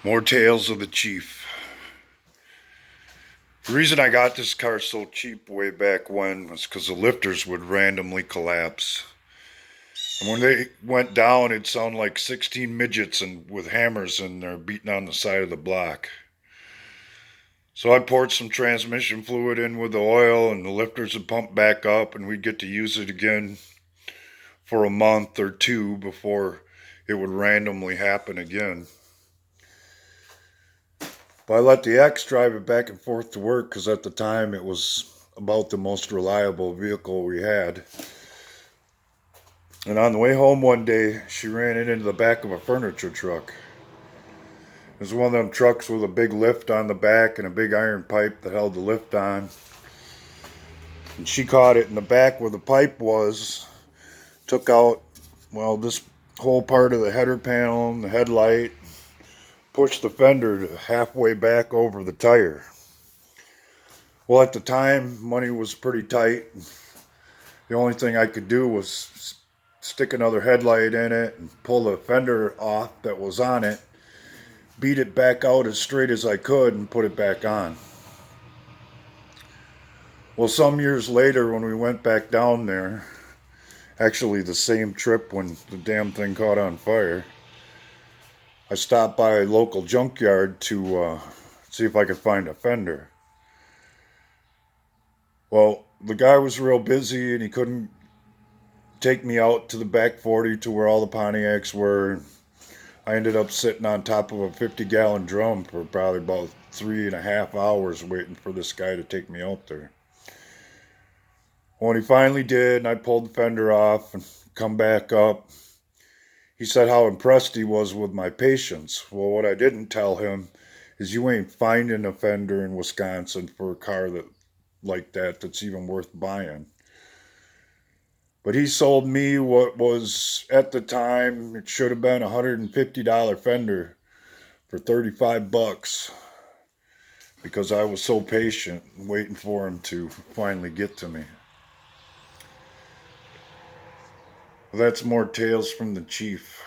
More tales of the chief. The reason I got this car so cheap way back when was because the lifters would randomly collapse. And when they went down, it'd sound like 16 midgets and with hammers in there beating on the side of the block. So I poured some transmission fluid in with the oil, and the lifters would pump back up, and we'd get to use it again for a month or two before it would randomly happen again. But I let the ex drive it back and forth to work because at the time it was about the most reliable vehicle we had. And on the way home one day, she ran it into the back of a furniture truck. It was one of them trucks with a big lift on the back and a big iron pipe that held the lift on. And she caught it in the back where the pipe was, took out, this whole part of the header panel and the headlight, pushed the fender halfway back over the tire. Well, at the time, money was pretty tight. The only thing I could do was stick another headlight in it and pull the fender off that was on it, beat it back out as straight as I could, and put it back on. Well, some years later, when we went back down there, actually the same trip when the damn thing caught on fire, I stopped by a local junkyard to see if I could find a fender. Well, the guy was real busy and he couldn't take me out to the back 40 to where all the Pontiacs were. I ended up sitting on top of a 50-gallon drum for probably about 3.5 hours waiting for this guy to take me out there. When he finally did, and I pulled the fender off and come back up, he said how impressed he was with my patience. Well, what I didn't tell him is you ain't finding a fender in Wisconsin for a car like that's even worth buying. But he sold me what was, at the time, it should have been a $150 fender for $35 because I was so patient waiting for him to finally get to me. Well, that's more tales from the chief.